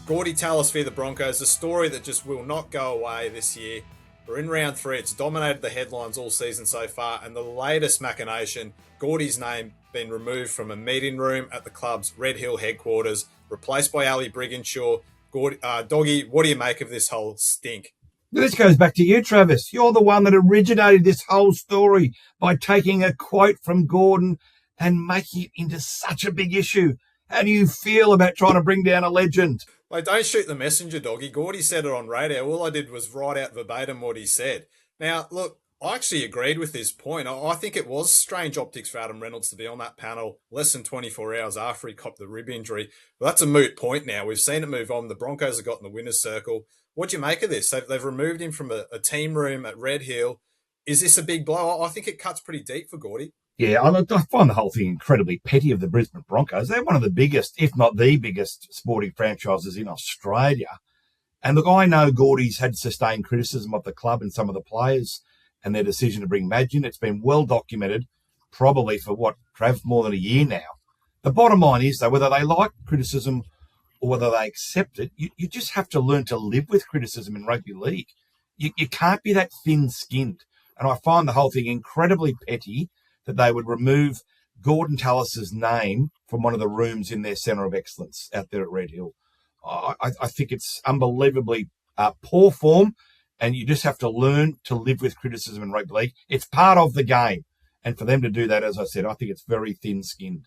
Gorden Tallis for the Broncos, a story that just will not go away this year. We're in round 3. It's dominated the headlines all season so far, and the latest machination, Gordy's name been removed from a meeting room at the club's Red Hill headquarters, replaced by Ali Brigginshaw. Doggy, what do you make of this whole stink? This goes back to you, Travis. You're the one that originated this whole story by taking a quote from Gorden and making it into such a big issue. How do you feel about trying to bring down a legend? Like, don't shoot the messenger, Doggy. Gordy said it on radio. All I did was write out verbatim what he said. Now, look, I actually agreed with his point. I think it was strange optics for Adam Reynolds to be on that panel less than 24 hours after he copped the rib injury. But that's a moot point now. We've seen it move on. The Broncos have got in the winner's circle. What do you make of this? They've removed him from a team room at Red Hill. Is this a big blow? I think it cuts pretty deep for Gordy. Yeah, I find the whole thing incredibly petty of the Brisbane Broncos. They're one of the biggest, if not the biggest, sporting franchises in Australia. And look, I know Gordy's had sustained criticism of the club and some of the players and their decision to bring Madge in. It's been well documented, probably for Trav, more than a year now. The bottom line is, though, whether they like criticism or whether they accept it, you just have to learn to live with criticism in rugby league. You can't be that thin-skinned. And I find the whole thing incredibly petty that they would remove Gorden Tallis' name from one of the rooms in their centre of excellence out there at Red Hill. I think it's unbelievably poor form, and you just have to learn to live with criticism in rugby league. It's part of the game. And for them to do that, as I said, I think it's very thin-skinned.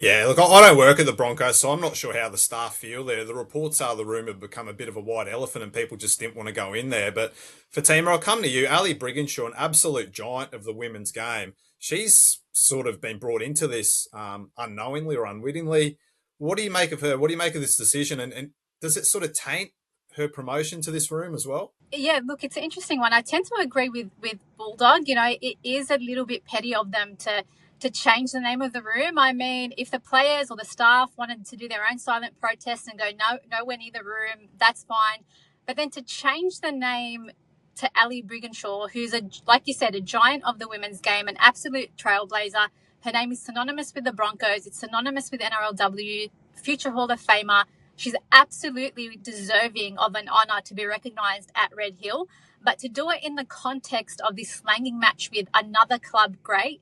Yeah, look, I don't work at the Broncos, so I'm not sure how the staff feel there. The reports are the room had become a bit of a white elephant and people just didn't want to go in there. But Fatima, I'll come to you. Ali Brigginshaw, an absolute giant of the women's game. She's sort of been brought into this unknowingly or unwittingly. What do you make of her? What do you make of this decision? And does it sort of taint her promotion to this room as well? Yeah, look, it's an interesting one. I tend to agree with Bulldog. You know, it is a little bit petty of them to change the name of the room. I mean, if the players or the staff wanted to do their own silent protest and go, nowhere near the room, that's fine. But then to change the name to Ali Brigginshaw, who's, like you said, a giant of the women's game, an absolute trailblazer. Her name is synonymous with the Broncos. It's synonymous with NRLW, future Hall of Famer. She's absolutely deserving of an honour to be recognised at Red Hill. But to do it in the context of this slanging match with another club great,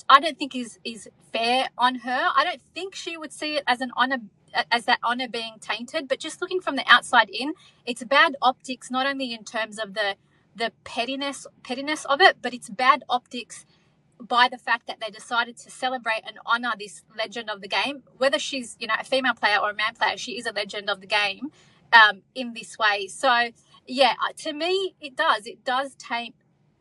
I don't think is fair on her. I don't think she would see it as an honour, as that honour being tainted. But just looking from the outside in, it's bad optics, not only in terms of the pettiness of it, but it's bad optics by the fact that they decided to celebrate and honour this legend of the game. Whether she's, a female player or a man player, she is a legend of the game in this way. So, yeah, to me, it does taint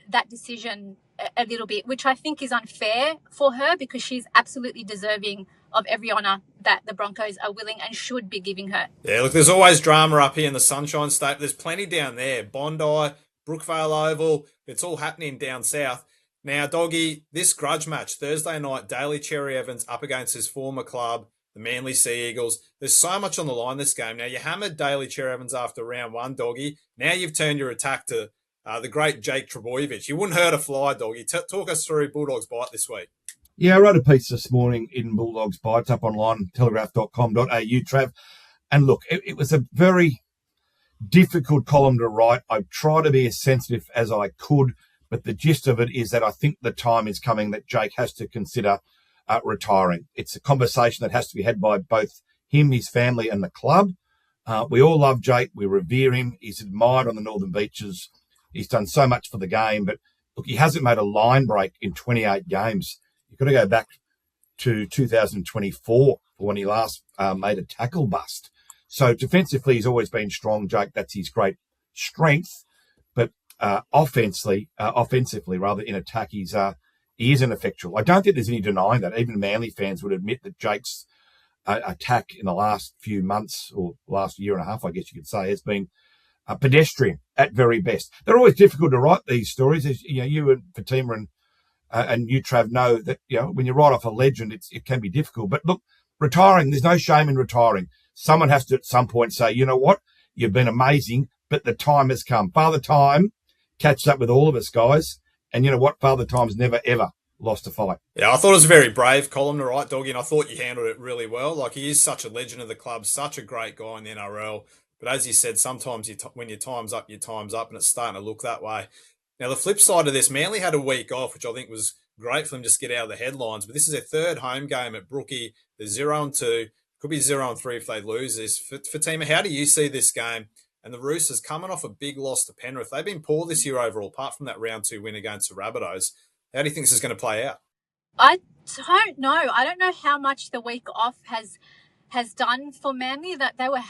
that decision a little bit, which I think is unfair for her because she's absolutely deserving of every honour that the Broncos are willing and should be giving her. Yeah, look, there's always drama up here in the Sunshine State. There's plenty down there. Bondi, Brookvale Oval, it's all happening down south. Now, Doggy, this grudge match, Thursday night, Daly Cherry Evans up against his former club, the Manly Sea Eagles. There's so much on the line this game. Now, you hammered Daly Cherry Evans after round 1, Doggy. Now you've turned your attack to the great Jake Trbojevic. You wouldn't hurt a fly, Doggy. Talk us through Bulldog's Bite this week. Yeah, I wrote a piece this morning in Bulldog's Bite. It's up online, telegraph.com.au, Trav. And look, it was a very difficult column to write. I tried to be as sensitive as I could, but the gist of it is that I think the time is coming that Jake has to consider retiring. It's a conversation that has to be had by both him, his family, and the club. We all love Jake. We revere him. He's admired on the Northern Beaches. He's done so much for the game, but look, he hasn't made a line break in 28 games. You've got to go back to 2024 for when he last made a tackle bust. So defensively, he's always been strong, Jake. That's his great strength. But offensively, in attack, he is ineffectual. I don't think there's any denying that. Even Manly fans would admit that Jake's attack in the last few months, or last year and a half, I guess you could say, has been pedestrian at very best. They're always difficult to write these stories. As you and Fatima and you, Trav, know that when you write off a legend, it can be difficult. But look, retiring, there's no shame in retiring. Someone has to at some point say, you know what, you've been amazing, but the time has come. Father Time catches up with all of us, guys. And you know what? Father Time's never, ever lost a fight. Yeah, I thought it was a very brave column to write, Doggy, and I thought you handled it really well. Like, he is such a legend of the club, such a great guy in the NRL. But as you said, sometimes when your time's up, and it's starting to look that way. Now, the flip side of this, Manly had a week off, which I think was great for them just to get out of the headlines. But this is their third home game at Brookie. They're 0-2. Could be 0-3 if they lose this. Fatima, how do you see this game? And the Roosters coming off a big loss to Penrith. They've been poor this year overall, apart from that round 2 win against the Rabbitohs. How do you think this is going to play out? I don't know. I don't know how much the week off has done for Manly. That they were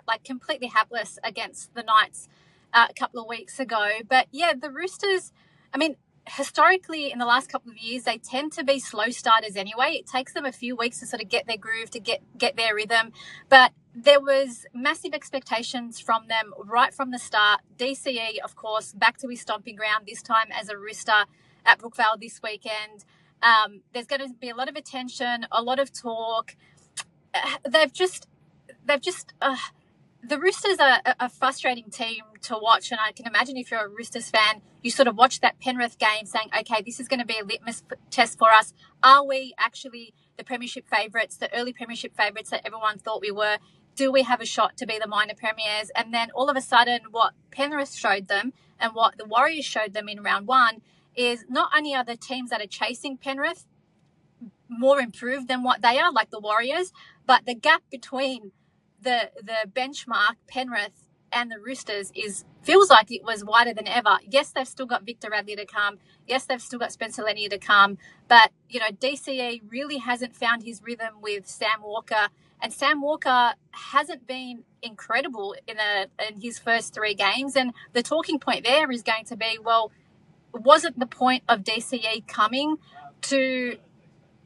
like completely hapless against the Knights a couple of weeks ago. But yeah, the Roosters, I mean, historically in the last couple of years, they tend to be slow starters anyway. It takes them a few weeks to sort of get their groove, to get their rhythm. But there was massive expectations from them right from the start. DCE, of course, back to his stomping ground, this time as a Rooster at Brookvale this weekend. There's going to be a lot of attention, a lot of talk. The Roosters are a frustrating team to watch, and I can imagine if you're a Roosters fan, you sort of watch that Penrith game saying, okay, this is going to be a litmus test for us. Are we actually the premiership favourites, the early premiership favourites that everyone thought we were? Do we have a shot to be the minor premiers? And then all of a sudden, what Penrith showed them and what the Warriors showed them in round 1 is not only are the teams that are chasing Penrith more improved than what they are, like the Warriors, but the gap between the benchmark Penrith and the Roosters feels like it was wider than ever. Yes, they've still got Victor Radley to come. Yes, they've still got Spencer Leniu to come. But, DCE really hasn't found his rhythm with Sam Walker. And Sam Walker hasn't been incredible in his first 3 games. And the talking point there is going to be, well, wasn't the point of DCE coming to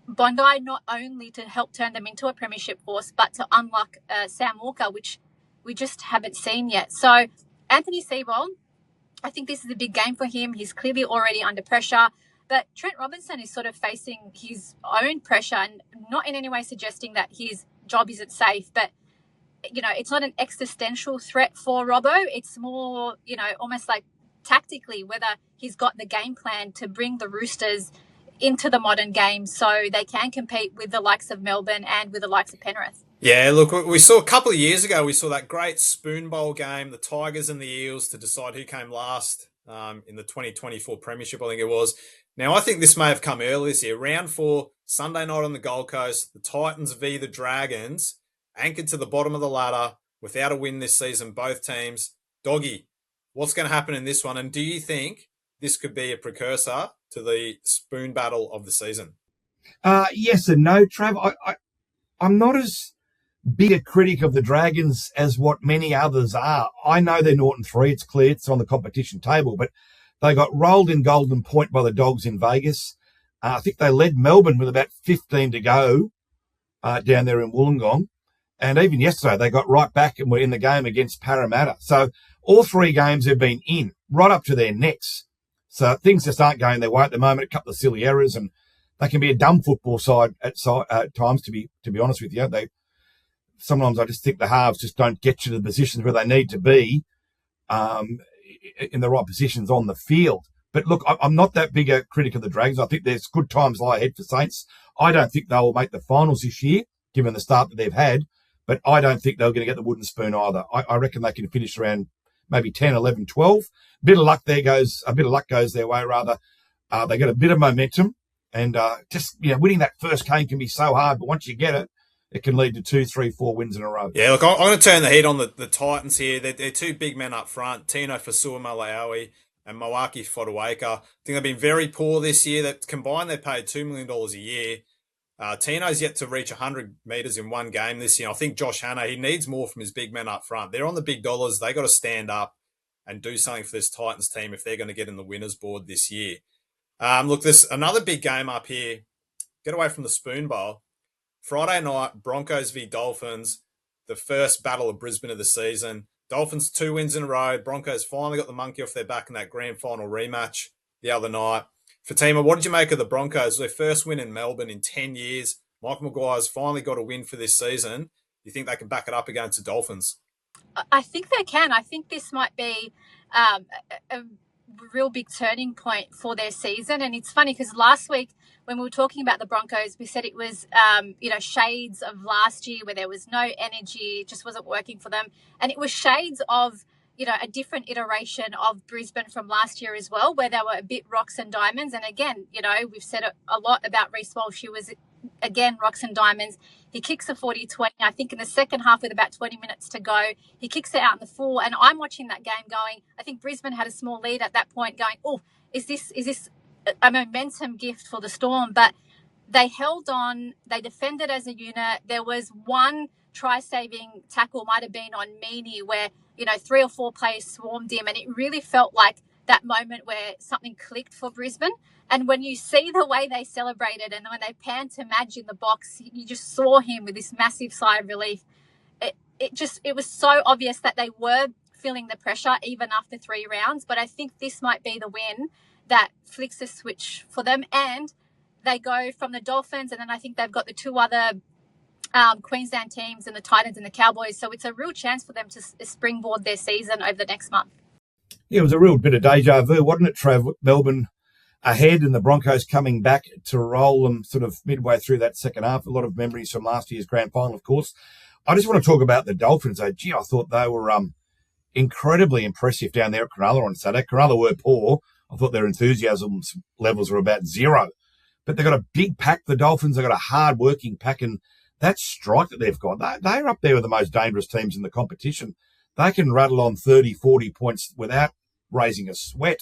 Bondi not only to help turn them into a premiership force, but to unlock Sam Walker, which we just haven't seen yet. So Anthony Seibold, I think this is a big game for him. He's clearly already under pressure. But Trent Robinson is sort of facing his own pressure, and not in any way suggesting that his job isn't safe. But, it's not an existential threat for Robbo. It's more, almost like tactically whether he's got the game plan to bring the Roosters into the modern game so they can compete with the likes of Melbourne and with the likes of Penrith. Yeah, look, we saw a couple of years ago, we saw that great Spoon Bowl game, the Tigers and the Eels, to decide who came last in the 2024 Premiership, I think it was. Now, I think this may have come early this year. Round 4, Sunday night on the Gold Coast, the Titans v the Dragons, anchored to the bottom of the ladder without a win this season, both teams. Doggy, what's going to happen in this one? And do you think this could be a precursor to the spoon battle of the season? Yes and no, Trav. I'm not as big a critic of the Dragons as what many others are. I know they're 0-3. It's clear. It's on the competition table. But they got rolled in Golden Point by the Dogs in Vegas. I think they led Melbourne with about 15 to go down there in Wollongong. And even yesterday, they got right back and were in the game against Parramatta. So all 3 games have been in, right up to their necks. So things just aren't going their way at the moment. A couple of silly errors, and they can be a dumb football side at times. To be honest with you, sometimes I just think the halves just don't get you to the positions where they need to be in the right positions on the field. But look, I'm not that big a critic of the Dragons. I think there's good times lie ahead for Saints. I don't think they will make the finals this year, given the start that they've had. But I don't think they're going to get the wooden spoon either. I reckon they can finish around maybe 10, 11, 12. A bit of luck goes their way, rather. They get a bit of momentum, and winning that first game can be so hard, but once you get it, it can lead to 2, 3, 4 wins in a row. Yeah, look, I'm going to turn the heat on the Titans here. They're 2 big men up front, Tino Fasua-Malawi and Moaki Fotuaika. I think they've been very poor this year. That combined, they paid $2 million a year. Tino's yet to reach 100 metres in one game this year. I think Josh Hannah, he needs more from his big men up front. They're on the big dollars. They got to stand up and do something for this Titans team if they're going to get in the winners board this year. Look, there's another big game up here. Get away from the Spoon Bowl. Friday night, Broncos v Dolphins, the first battle of Brisbane of the season. Dolphins 2 wins in a row. Broncos finally got the monkey off their back in that grand final rematch the other night. Fatima, what did you make of the Broncos? Their first win in Melbourne in 10 years. Michael Maguire's finally got a win for this season. Do you think they can back it up against the Dolphins? I think they can. I think this might be real big turning point for their season. And it's funny because last week when we were talking about the Broncos, we said it was, shades of last year where there was no energy, it just wasn't working for them. And it was shades of, a different iteration of Brisbane from last year as well, where they were a bit rocks and diamonds. And again, we've said a lot about Reece Walsh. He was, again, rocks and diamonds. He kicks a 40-20, I think, in the second half with about 20 minutes to go. He kicks it out in the full. And I'm watching that game going, I think Brisbane had a small lead at that point going, oh, is this a momentum gift for the Storm? But they held on. They defended as a unit. There was one try-saving tackle, might have been on Meaney, where, 3 or 4 players swarmed him. And it really felt like that moment where something clicked for Brisbane. And when you see the way they celebrated and when they panned to Madge in the box, you just saw him with this massive sigh of relief. It was so obvious that they were feeling the pressure even after 3 rounds. But I think this might be the win that flicks the switch for them. And they go from the Dolphins, and then I think they've got the 2 other Queensland teams and the Titans and the Cowboys. So it's a real chance for them to springboard their season over the next month. Yeah, it was a real bit of deja vu, wasn't it, Trav? Melbourne ahead and the Broncos coming back to roll them sort of midway through that second half. A lot of memories from last year's grand final, of course. I just want to talk about the Dolphins, though. Gee, I thought they were incredibly impressive down there at Cronulla on Saturday. Cronulla were poor. I thought their enthusiasm levels were about 0. But they've got a big pack, the Dolphins. They've got a hard-working pack, and that strike that they've got, they're up there with the most dangerous teams in the competition. They can rattle on 30, 40 points without raising a sweat.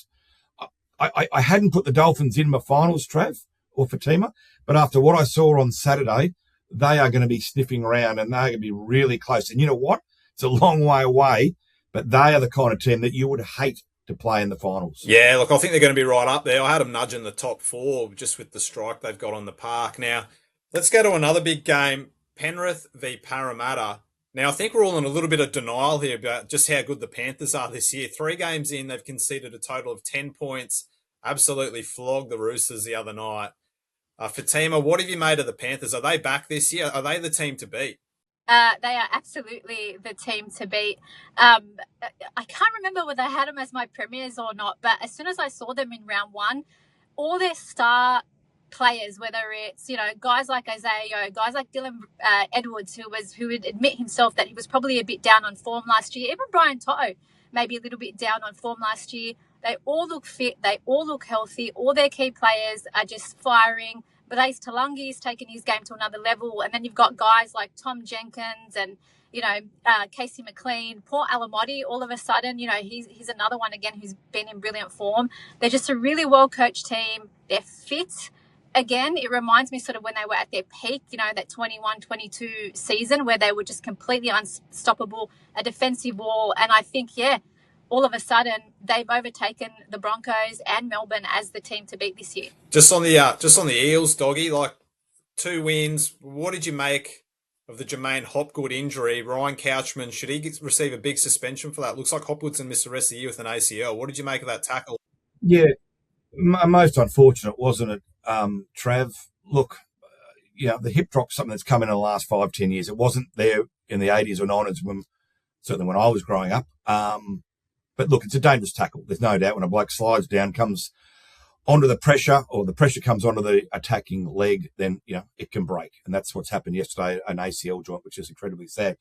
I hadn't put the Dolphins in my finals, Trav, or Fatima, but after what I saw on Saturday, they are going to be sniffing around and they're going to be really close. And you know what? It's a long way away, but they are the kind of team that you would hate to play in the finals. Yeah, look, I think they're going to be right up there. I had them nudging the top 4 just with the strike they've got on the park. Now, let's go to another big game, Penrith v Parramatta. Now, I think we're all in a little bit of denial here about just how good the Panthers are this year. 3 games in, they've conceded a total of 10 points, absolutely flogged the Roosters the other night. Fatima, what have you made of the Panthers? Are they back this year? Are they the team to beat? They are absolutely the team to beat. I can't remember whether I had them as my premiers or not, but as soon as I saw them in round 1, all their star players, whether it's, guys like Isaiah, guys like Dylan Edwards, who would admit himself that he was probably a bit down on form last year, even Brian Toto, maybe a little bit down on form last year. They all look fit. They all look healthy. All their key players are just firing. Blaze Talangi's taken his game to another level. And then you've got guys like Tom Jenkins and, Casey McLean, poor Alamotti, all of a sudden, he's another one again who's been in brilliant form. They're just a really well-coached team. They're fit. Again, it reminds me sort of when they were at their peak, that 21-22 season where they were just completely unstoppable, a defensive wall. And I think, all of a sudden they've overtaken the Broncos and Melbourne as the team to beat this year. Just on the Eels, Doggy, 2 wins. What did you make of the J'maine Hopgood injury? Ryan Couchman, should he receive a big suspension for that? Looks like Hopgood's going to miss the rest of the year with an ACL. What did you make of that tackle? Yeah, most unfortunate, wasn't it, Trav? Look, the hip drop's something that's come in the last 5-10 years. It wasn't there in the 80s or 90s certainly when I was growing up. But look, it's a dangerous tackle. There's no doubt when a bloke slides down, comes onto the pressure, or the pressure comes onto the attacking leg, then, it can break. And that's what's happened yesterday, an ACL joint, which is incredibly sad.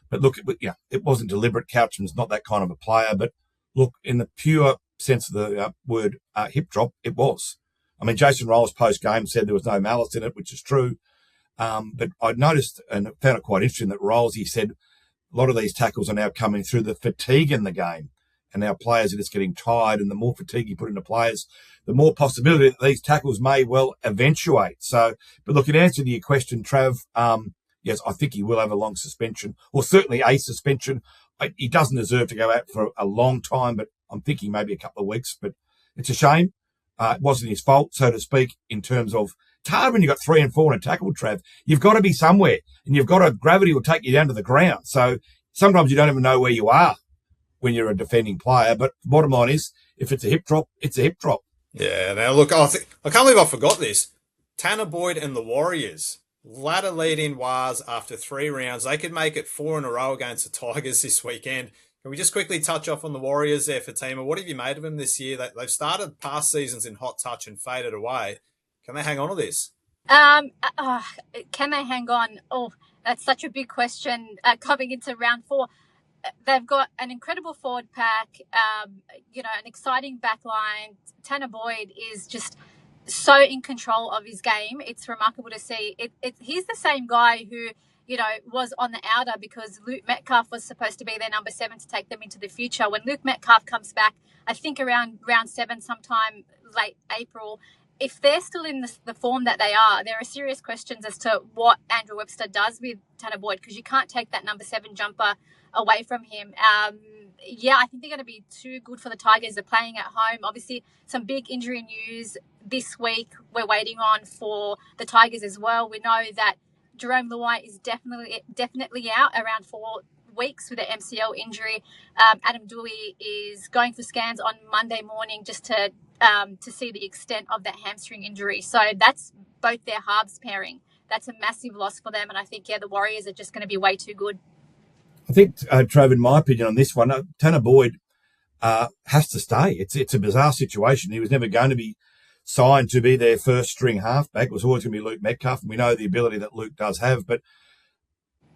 But look, it wasn't deliberate. Couchman's not that kind of a player. But look, in the pure sense of the word hip drop, it was. I mean, Jason Rolls post-game said there was no malice in it, which is true. But I noticed and found it quite interesting that Rolls, he said, a lot of these tackles are now coming through the fatigue in the game. And our players are just getting tired, and the more fatigue you put into players, the more possibility that these tackles may well eventuate. So, but look, in answer to your question, Trav, yes, I think he will have a long suspension, or certainly a suspension. He doesn't deserve to go out for a long time, but I'm thinking maybe a couple of weeks. But it's a shame. It wasn't his fault, so to speak, in terms of it's hard when you've got 3 and 4 in a tackle, Trav. You've got to be somewhere, and gravity will take you down to the ground. So sometimes you don't even know where you are when you're a defending player. But the bottom line is, if it's a hip drop, it's a hip drop. Yeah, now look, I can't believe I forgot this. Tanner Boyd and the Warriors. Ladder lead in Wars after 3 rounds. They could make it 4 in a row against the Tigers this weekend. Can we just quickly touch off on the Warriors there, Fatima? What have you made of them this year? They've started past seasons in hot touch and faded away. Can they hang on to this? Can they hang on? Oh, that's such a big question coming into round 4. They've got an incredible forward pack, an exciting back line. Tanner Boyd is just so in control of his game. It's remarkable to see. He's the same guy who, was on the outer because Luke Metcalf was supposed to be their number 7 to take them into the future. When Luke Metcalf comes back, I think around round 7, sometime late April, if they're still in the form that they are, there are serious questions as to what Andrew Webster does with Tanner Boyd, because you can't take that number 7 jumper away from him. I think they're going to be too good for the Tigers. They're playing at home. Obviously, some big injury news this week we're waiting on for the Tigers as well. We know that Jarome Luai is definitely out around 4 weeks with an MCL injury. Adam Doueihi is going for scans on Monday morning just to see the extent of that hamstring injury. So that's both their halves pairing. That's a massive loss for them. And I think, the Warriors are just going to be way too good. I think, Trav, in my opinion on this one, Tanner Boyd has to stay. It's a bizarre situation. He was never going to be signed to be their first string halfback. It was always going to be Luke Metcalf, and we know the ability that Luke does have. But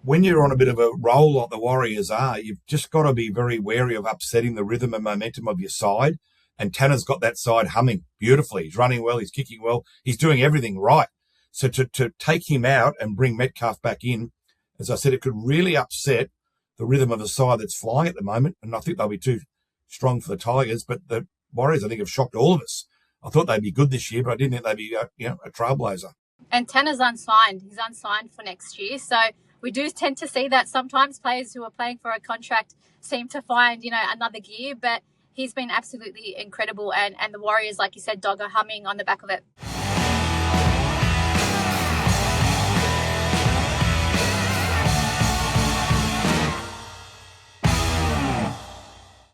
when you're on a bit of a roll like the Warriors are, you've just got to be very wary of upsetting the rhythm and momentum of your side. And Tanner's got that side humming beautifully. He's running well. He's kicking well. He's doing everything right. So to take him out and bring Metcalf back in, as I said, it could really upset the rhythm of a side that's flying at the moment. And I think they'll be too strong for the Tigers. But the Warriors, I think, have shocked all of us. I thought they'd be good this year, but I didn't think they'd be a trailblazer. And Tanner's unsigned. He's unsigned for next year. So we do tend to see that sometimes players who are playing for a contract seem to find, another gear. But he's been absolutely incredible. And the Warriors, like you said, Dog, are humming on the back of it.